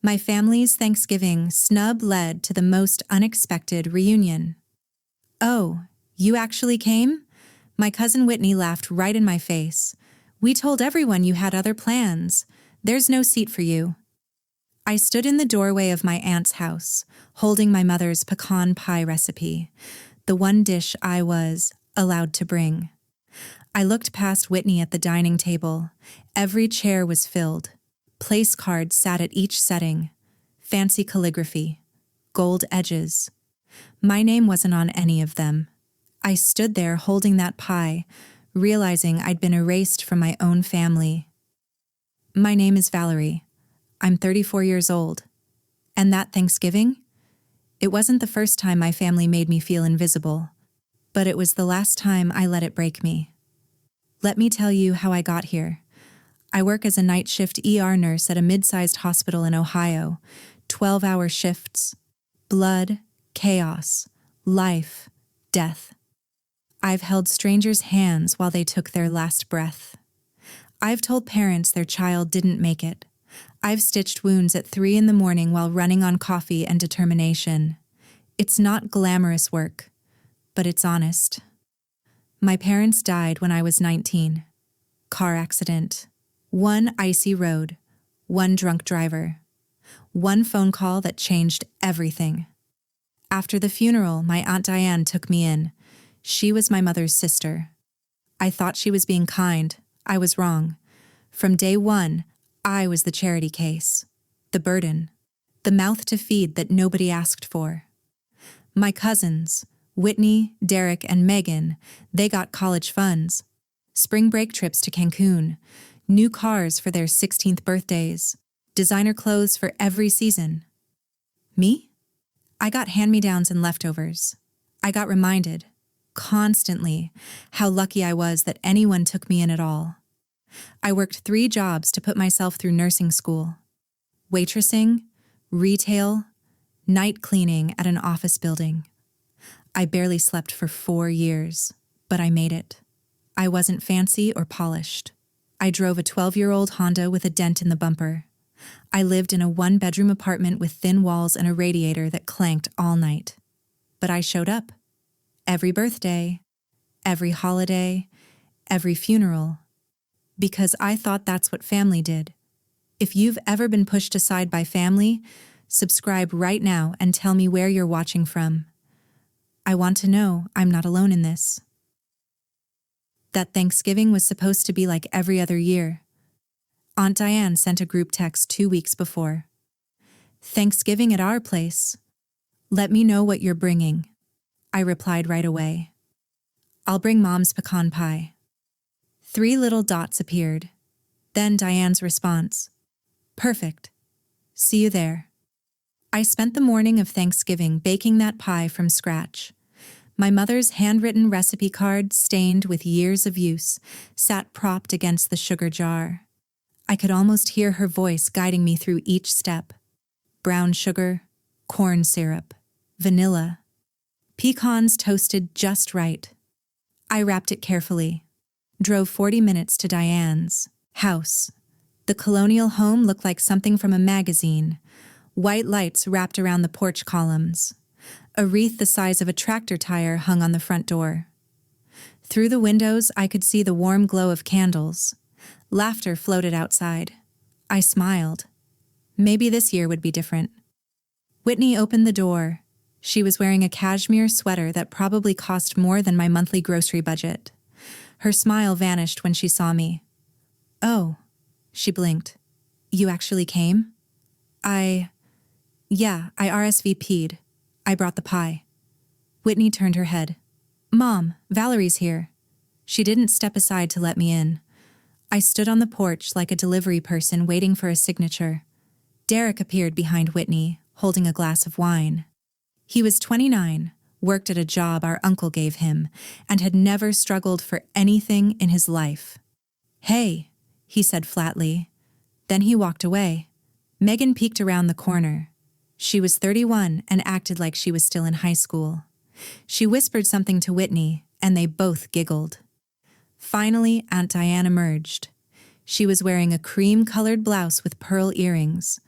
My family's Thanksgiving snub led to the most unexpected reunion. "Oh, you actually came?" My cousin Whitney laughed right in my face. "We told everyone you had other plans. There's no seat for you." I stood in the doorway of my aunt's house, holding my mother's pecan pie recipe, the one dish I was allowed to bring. I looked past Whitney at the dining table. Every chair was filled. Place cards sat at each setting. Fancy calligraphy. Gold edges. My name wasn't on any of them. I stood there holding that pie, realizing I'd been erased from my own family. "My name is Valerie. I'm 34 years old. And that Thanksgiving? It wasn't the first time my family made me feel invisible, but it was the last time I let it break me. Let me tell you how I got here. I work as a night shift ER nurse at a mid-sized hospital in Ohio, 12-hour shifts. Blood, chaos, life, death. I've held strangers' hands while they took their last breath. I've told parents their child didn't make it. I've stitched wounds at 3 a.m. while running on coffee and determination. It's not glamorous work, but it's honest. My parents died when I was 19. Car accident. One icy road. One drunk driver. One phone call that changed everything. After the funeral, my Aunt Diane took me in. She was my mother's sister. I thought she was being kind. I was wrong. From day one, I was the charity case. The burden. The mouth to feed that nobody asked for. My cousins, Whitney, Derek, and Megan, they got college funds, spring break trips to Cancun, new cars for their 16th birthdays, designer clothes for every season. Me? I got hand-me-downs and leftovers. I got reminded, constantly, how lucky I was that anyone took me in at all. I worked 3 jobs to put myself through nursing school. Waitressing, retail, night cleaning at an office building. I barely slept for 4 years, but I made it. I wasn't fancy or polished. I drove a 12-year-old Honda with a dent in the bumper. I lived in a 1-bedroom apartment with thin walls and a radiator that clanked all night. But I showed up. Every birthday, every holiday, every funeral. Because I thought that's what family did. If you've ever been pushed aside by family, subscribe right now and tell me where you're watching from. I want to know I'm not alone in this. That Thanksgiving was supposed to be like every other year. Aunt Diane sent a group text 2 weeks before. "Thanksgiving at our place. Let me know what you're bringing." I replied right away. "I'll bring Mom's pecan pie." 3 little dots appeared. Then Diane's response. "Perfect. See you there." I spent the morning of Thanksgiving baking that pie from scratch. My mother's handwritten recipe card, stained with years of use, sat propped against the sugar jar. I could almost hear her voice guiding me through each step. Brown sugar, corn syrup, vanilla. Pecans toasted just right. I wrapped it carefully. Drove 40 minutes to Diane's house. The colonial home looked like something from a magazine. White lights wrapped around the porch columns. A wreath the size of a tractor tire hung on the front door. Through the windows, I could see the warm glow of candles. Laughter floated outside. I smiled. Maybe this year would be different. Whitney opened the door. She was wearing a cashmere sweater that probably cost more than my monthly grocery budget. Her smile vanished when she saw me. "Oh," she blinked. "You actually came?" Yeah, I RSVP'd. I brought the pie." Whitney turned her head. "Mom, Valerie's here." She didn't step aside to let me in. I stood on the porch like a delivery person waiting for a signature. Derek appeared behind Whitney, holding a glass of wine. He was 29, worked at a job our uncle gave him, and had never struggled for anything in his life. "Hey," he said flatly. Then he walked away. Megan peeked around the corner. She was 31 and acted like she was still in high school. She whispered something to Whitney, and they both giggled. Finally, Aunt Diane emerged. She was wearing a cream-colored blouse with pearl earrings.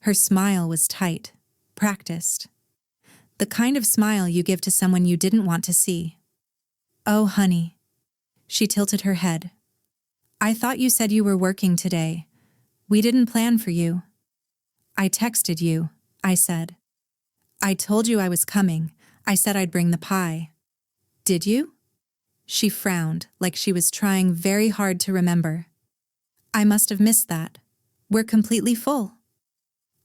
Her smile was tight, practiced. The kind of smile you give to someone you didn't want to see. "Oh, honey." She tilted her head. "I thought you said you were working today. We didn't plan for you." "I texted you," I said. "I told you I was coming. I said I'd bring the pie." "Did you?" She frowned, like she was trying very hard to remember. "I must have missed that. We're completely full."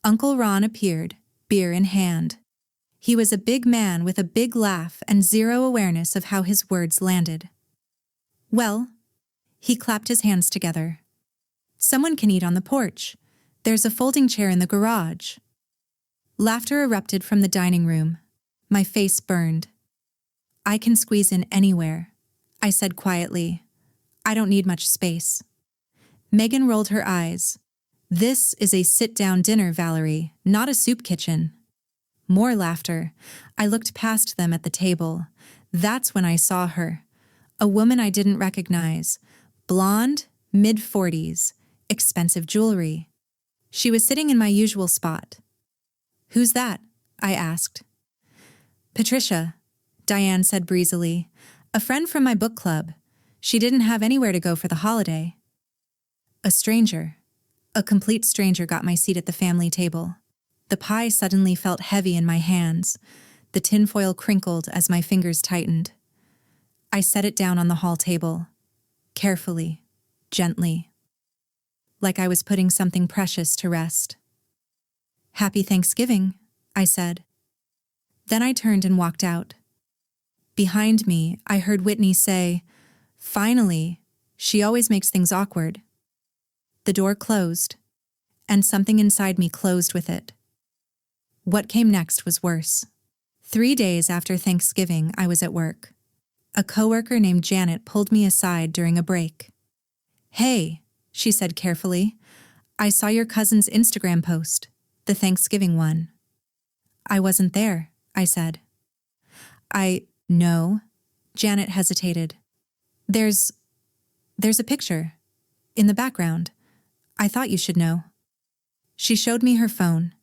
Uncle Ron appeared, beer in hand. He was a big man with a big laugh and zero awareness of how his words landed. "Well," he clapped his hands together. "Someone can eat on the porch. There's a folding chair in the garage." Laughter erupted from the dining room. My face burned. "I can squeeze in anywhere," I said quietly. "I don't need much space." Megan rolled her eyes. "This is a sit-down dinner, Valerie, not a soup kitchen." More laughter. I looked past them at the table. That's when I saw her. A woman I didn't recognize. Blonde, mid-40s, expensive jewelry. She was sitting in my usual spot. "Who's that?" I asked. "Patricia," Diane said breezily. "A friend from my book club. She didn't have anywhere to go for the holiday." A stranger. A complete stranger got my seat at the family table. The pie suddenly felt heavy in my hands. The tinfoil crinkled as my fingers tightened. I set it down on the hall table. Carefully, gently. Like I was putting something precious to rest. "Happy Thanksgiving," I said. Then I turned and walked out. Behind me, I heard Whitney say, "Finally, she always makes things awkward." The door closed, and something inside me closed with it. What came next was worse. 3 days after Thanksgiving, I was at work. A coworker named Janet pulled me aside during a break. "Hey," she said carefully, "I saw your cousin's Instagram post, the Thanksgiving one." "I wasn't there," I said. No," Janet hesitated. There's a picture. In the background. I thought you should know." She showed me her phone.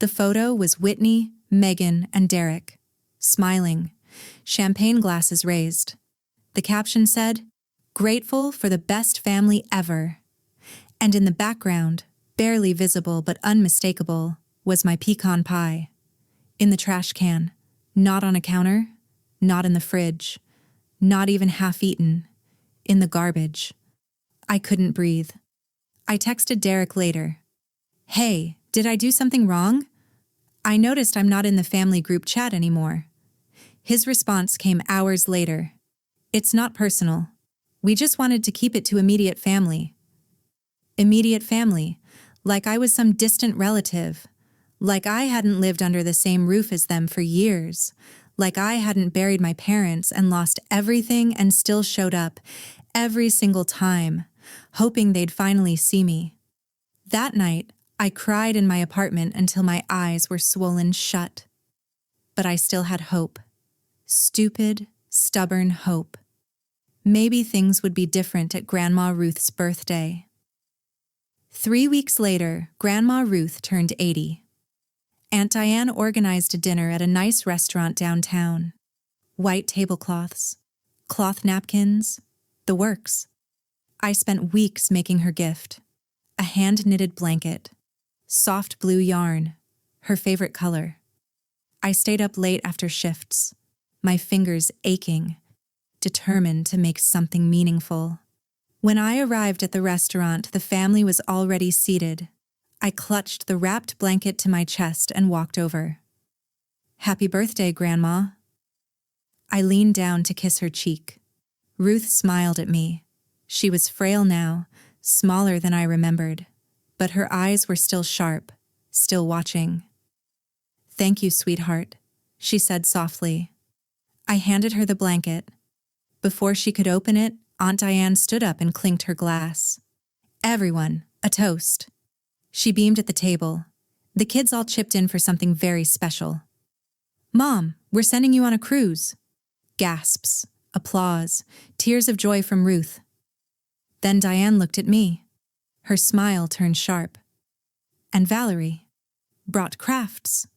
The photo was Whitney, Megan, and Derek, smiling, champagne glasses raised. The caption said, "Grateful for the best family ever." And in the background, barely visible but unmistakable, was my pecan pie. In the trash can, not on a counter, not in the fridge, not even half-eaten, in the garbage. I couldn't breathe. I texted Derek later. "Hey, did I do something wrong? I noticed I'm not in the family group chat anymore." His response came hours later. "It's not personal. We just wanted to keep it to immediate family." Immediate family, like I was some distant relative, like I hadn't lived under the same roof as them for years, like I hadn't buried my parents and lost everything and still showed up every single time, hoping they'd finally see me. That night, I cried in my apartment until my eyes were swollen shut. But I still had hope. Stupid, stubborn hope. Maybe things would be different at Grandma Ruth's birthday. 3 weeks later, Grandma Ruth turned 80. Aunt Diane organized a dinner at a nice restaurant downtown. White tablecloths, cloth napkins, the works. I spent weeks making her gift. A hand-knitted blanket, soft blue yarn, her favorite color. I stayed up late after shifts, my fingers aching, determined to make something meaningful. When I arrived at the restaurant, the family was already seated. I clutched the wrapped blanket to my chest and walked over. "Happy birthday, Grandma." I leaned down to kiss her cheek. Ruth smiled at me. She was frail now, smaller than I remembered, but her eyes were still sharp, still watching. "Thank you, sweetheart," she said softly. I handed her the blanket. Before she could open it, Aunt Diane stood up and clinked her glass. "Everyone, a toast." She beamed at the table. The kids all chipped in for something very special. "Mom, we're sending you on a cruise." Gasps, applause, tears of joy from Ruth. Then Diane looked at me. Her smile turned sharp. "And Valerie." brought crafts.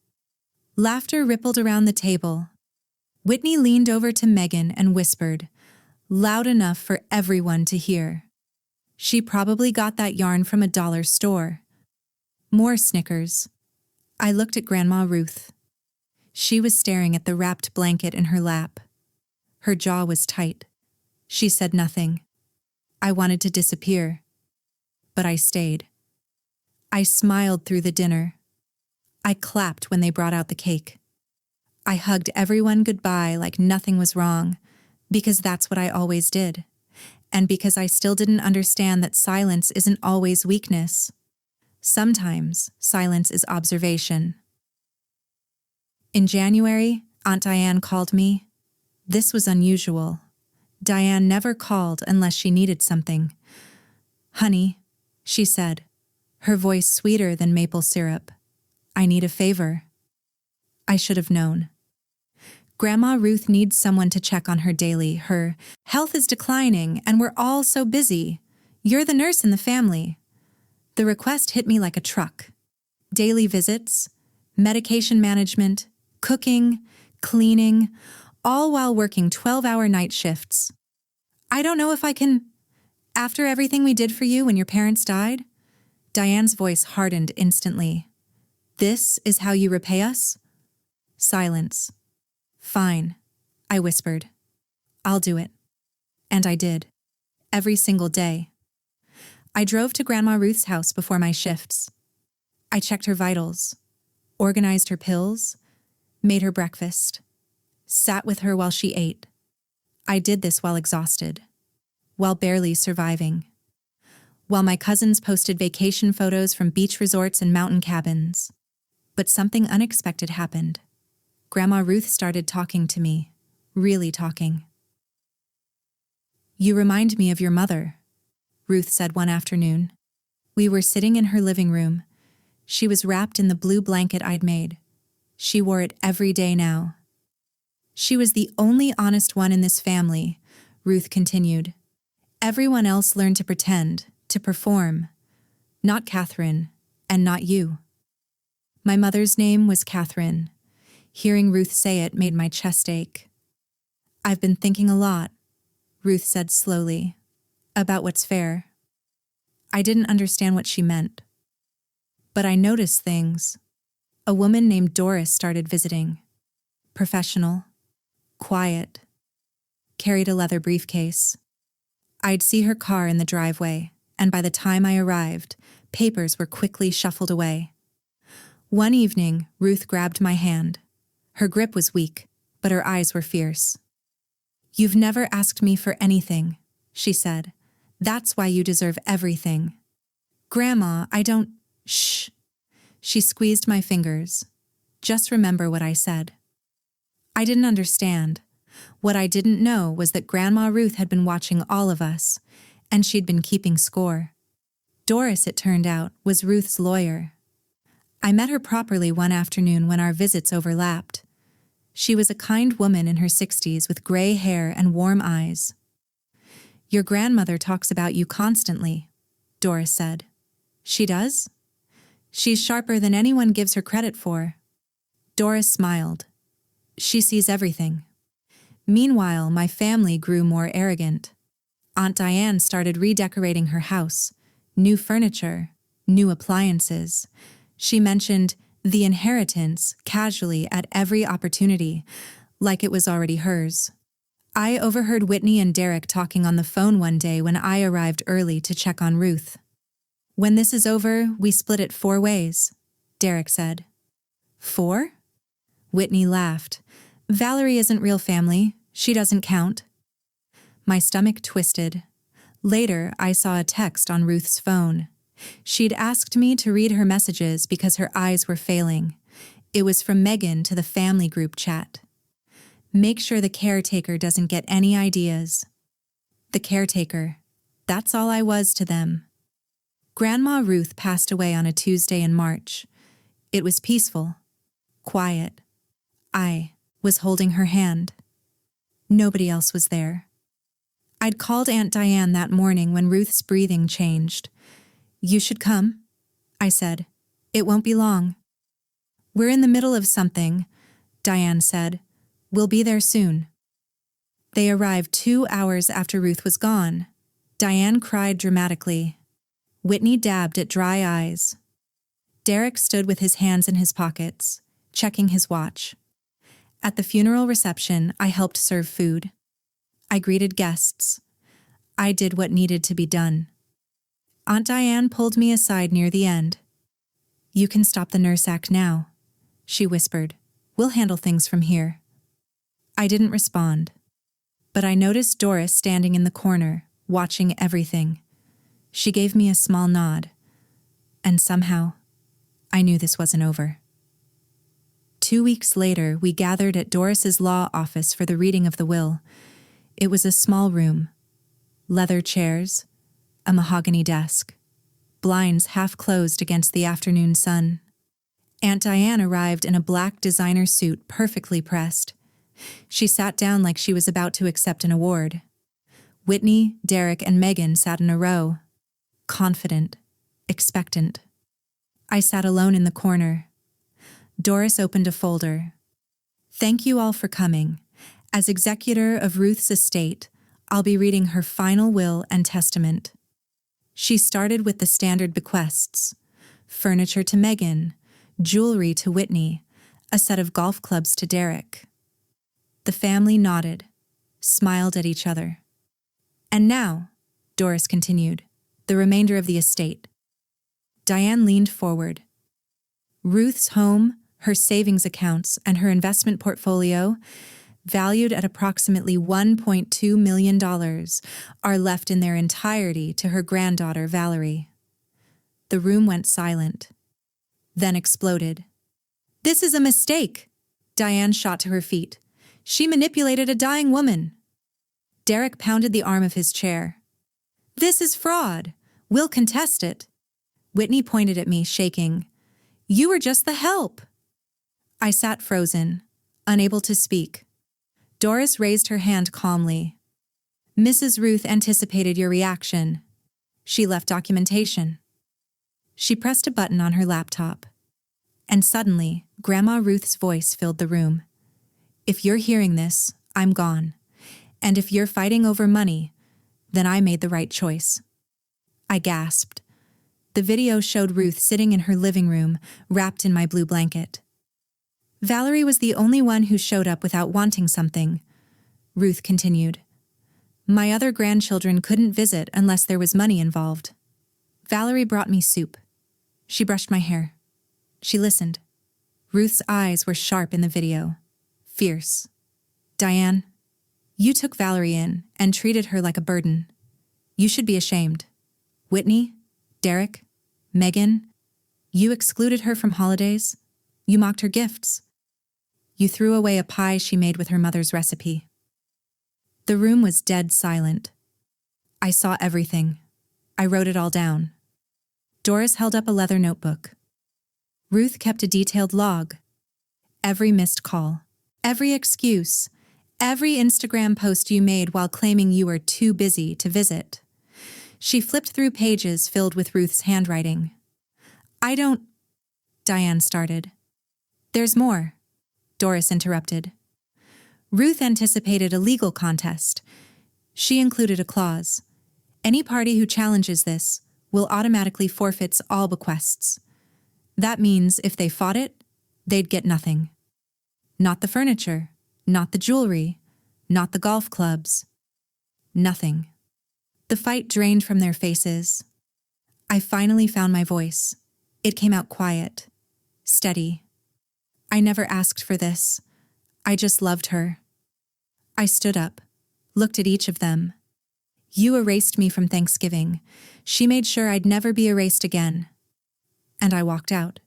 Laughter rippled around the table. Whitney leaned over to Megan and whispered, loud enough for everyone to hear. She probably got that yarn from a dollar store. More snickers. I looked at Grandma Ruth. She was staring at the wrapped blanket in her lap. Her jaw was tight. She said nothing. I wanted to disappear. But I stayed. I smiled through the dinner. I clapped when they brought out the cake. I hugged everyone goodbye like nothing was wrong, because that's what I always did, and because I still didn't understand that silence isn't always weakness. Sometimes silence is observation. In January, Aunt Diane called me. This was unusual. Diane never called unless she needed something. Honey, she said, her voice sweeter than maple syrup. I need a favor. I should have known. Grandma Ruth needs someone to check on her daily. Her health is declining and we're all so busy. You're the nurse in the family. The request hit me like a truck. Daily visits, medication management, cooking, cleaning, all while working 12-hour night shifts. I don't know if I can... After everything we did for you when your parents died? Diane's voice hardened instantly. This is how you repay us? Silence. Fine, I whispered. I'll do it. And I did. Every single day. I drove to Grandma Ruth's house before my shifts. I checked her vitals, organized her pills, made her breakfast, sat with her while she ate. I did this while exhausted, while barely surviving, while my cousins posted vacation photos from beach resorts and mountain cabins. But something unexpected happened. Grandma Ruth started talking to me, really talking. You remind me of your mother, Ruth said one afternoon. We were sitting in her living room. She was wrapped in the blue blanket I'd made. She wore it every day now. She was the only honest one in this family, Ruth continued. Everyone else learned to pretend, to perform. Not Catherine, and not you. My mother's name was Catherine. Hearing Ruth say it made my chest ache. I've been thinking a lot, Ruth said slowly, about what's fair. I didn't understand what she meant. But I noticed things. A woman named Doris started visiting. Professional, quiet, carried a leather briefcase. I'd see her car in the driveway, and by the time I arrived, papers were quickly shuffled away. One evening, Ruth grabbed my hand. Her grip was weak, but her eyes were fierce. You've never asked me for anything, she said. That's why you deserve everything. Grandma, I don't... Shh. She squeezed my fingers. Just remember what I said. I didn't understand. What I didn't know was that Grandma Ruth had been watching all of us, and she'd been keeping score. Doris, it turned out, was Ruth's lawyer. I met her properly one afternoon when our visits overlapped. She was a kind woman in her 60s with gray hair and warm eyes. Your grandmother talks about you constantly, Doris said. She does? She's sharper than anyone gives her credit for. Doris smiled. She sees everything. Meanwhile, my family grew more arrogant. Aunt Diane started redecorating her house. New furniture, new appliances. She mentioned the inheritance casually at every opportunity, like it was already hers. I overheard Whitney and Derek talking on the phone one day when I arrived early to check on Ruth. When this is over, we split it 4 ways, Derek said. 4? Whitney laughed. Valerie isn't real family. She doesn't count. My stomach twisted. Later, I saw a text on Ruth's phone. She'd asked me to read her messages because her eyes were failing. It was from Megan to the family group chat. Make sure the caretaker doesn't get any ideas. The caretaker. That's all I was to them. Grandma Ruth passed away on a Tuesday in March. It was peaceful, quiet. I was holding her hand. Nobody else was there. I'd called Aunt Diane that morning when Ruth's breathing changed. You should come, I said. It won't be long. "We're in the middle of something," Diane said. "We'll be there soon." They arrived 2 hours after Ruth was gone. Diane cried dramatically. Whitney dabbed at dry eyes. Derek stood with his hands in his pockets, checking his watch. At the funeral reception, I helped serve food. I greeted guests. I did what needed to be done. Aunt Diane pulled me aside near the end. "You can stop the nurse act now," she whispered. "We'll handle things from here." I didn't respond, but I noticed Doris standing in the corner, watching everything. She gave me a small nod, and somehow, I knew this wasn't over. 2 weeks later, we gathered at Doris's law office for the reading of the will. It was a small room. Leather chairs, a mahogany desk, blinds half closed against the afternoon sun. Aunt Diane arrived in a black designer suit perfectly pressed. She sat down like she was about to accept an award. Whitney, Derek, and Megan sat in a row, confident, expectant. I sat alone in the corner. Doris opened a folder. "Thank you all for coming. As executor of Ruth's estate, I'll be reading her final will and testament." She started with the standard bequests: furniture to Megan, jewelry to Whitney, a set of golf clubs to Derek. The family nodded, smiled at each other. "And now," Doris continued, "the remainder of the estate." Diane leaned forward. "Ruth's home, her savings accounts, and her investment portfolio, valued at approximately $1.2 million, are left in their entirety to her granddaughter, Valerie." The room went silent, then exploded. "This is a mistake!" Diane shot to her feet. "She manipulated a dying woman." Derek pounded the arm of his chair. "This is fraud. We'll contest it." Whitney pointed at me, shaking. "You were just the help." I sat frozen, unable to speak. Doris raised her hand calmly. "Mrs. Ruth anticipated your reaction. She left documentation." She pressed a button on her laptop. And suddenly, Grandma Ruth's voice filled the room. "If you're hearing this, I'm gone. And if you're fighting over money, then I made the right choice." I gasped. The video showed Ruth sitting in her living room, wrapped in my blue blanket. "Valerie was the only one who showed up without wanting something," Ruth continued. "My other grandchildren couldn't visit unless there was money involved. Valerie brought me soup. She brushed my hair. She listened. Ruth's eyes were sharp in the video, fierce. Diane, you took Valerie in and treated her like a burden. You should be ashamed. Whitney, Derek, Megan, you excluded her from holidays. You mocked her gifts. You threw away a pie she made with her mother's recipe." The room was dead silent. I saw everything. I wrote it all down. Doris held up a leather notebook. Ruth kept a detailed log. Every missed call, every excuse, every Instagram post you made while claiming you were too busy to visit. She flipped through pages filled with Ruth's handwriting. Diane started. "There's more," Doris interrupted. Ruth anticipated a legal contest. She included a clause. Any party who challenges this will automatically forfeit all bequests. That means if they fought it, they'd get nothing. Not the furniture, not the jewelry, not the golf clubs. Nothing. The fight drained from their faces. I finally found my voice. It came out quiet, steady. "I never asked for this. I just loved her." I stood up, looked at each of them. "You erased me from Thanksgiving. She made sure I'd never be erased again." And I walked out.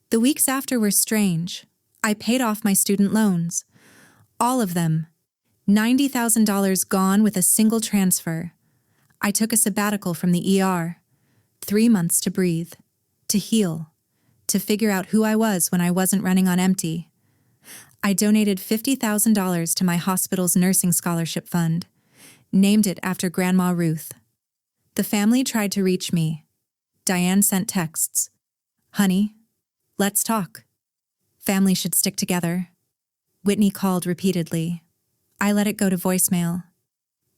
The weeks after were strange. I paid off my student loans. All of them. $90,000 gone with a single transfer. I took a sabbatical from the ER. 3 months to breathe, to heal, to figure out who I was when I wasn't running on empty. I donated $50,000 to my hospital's nursing scholarship fund, named it after Grandma Ruth. The family tried to reach me. Diane sent texts. "Honey, Let's talk. Family should stick together. Whitney called repeatedly. I let it go to voicemail.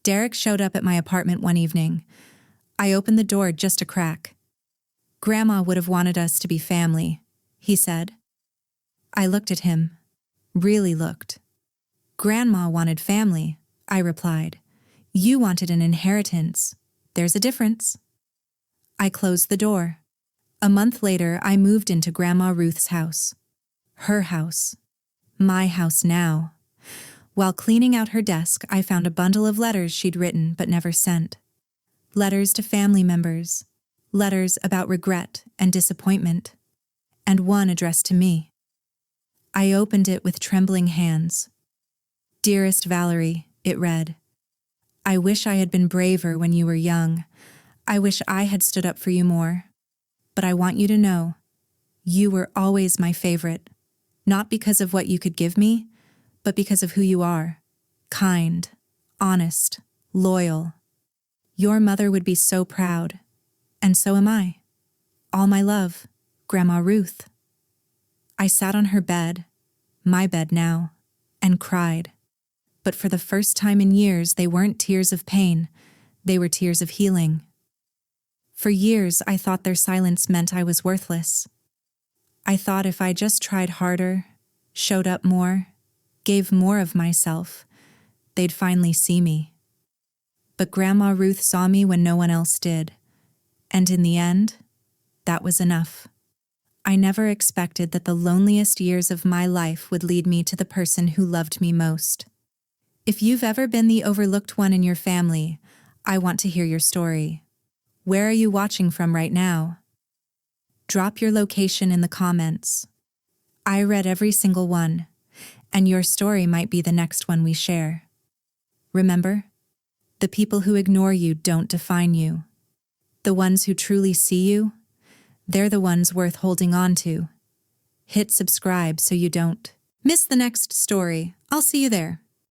Derek showed up at my apartment one evening. I opened the door just a crack. Grandma would have wanted us to be family, he said. I looked at him. Really looked. Grandma wanted family, I replied. You wanted an inheritance. There's a difference. I closed the door. A month later, I moved into Grandma Ruth's house. Her house. My house now. While cleaning out her desk, I found a bundle of letters she'd written but never sent. Letters to family members. Letters about regret and disappointment. And one addressed to me. I opened it with trembling hands. Dearest Valerie, it read. I wish I had been braver when you were young. I wish I had stood up for you more. But I want you to know, you were always my favorite. Not because of what you could give me, but because of who you are. Kind, honest, loyal. Your mother would be so proud. And so am I. All my love, Grandma Ruth. I sat on her bed, my bed now, and cried. But for the first time in years, they weren't tears of pain. They were tears of healing. For years, I thought their silence meant I was worthless. I thought if I just tried harder, showed up more, gave more of myself, they'd finally see me. But Grandma Ruth saw me when no one else did. And in the end, that was enough. I never expected that the loneliest years of my life would lead me to the person who loved me most. If you've ever been the overlooked one in your family, I want to hear your story. Where are you watching from right now? Drop your location in the comments. I read every single one, and your story might be the next one we share. Remember, the people who ignore you don't define you. The ones who truly see you, they're the ones worth holding on to. Hit subscribe so you don't miss the next story. I'll see you there.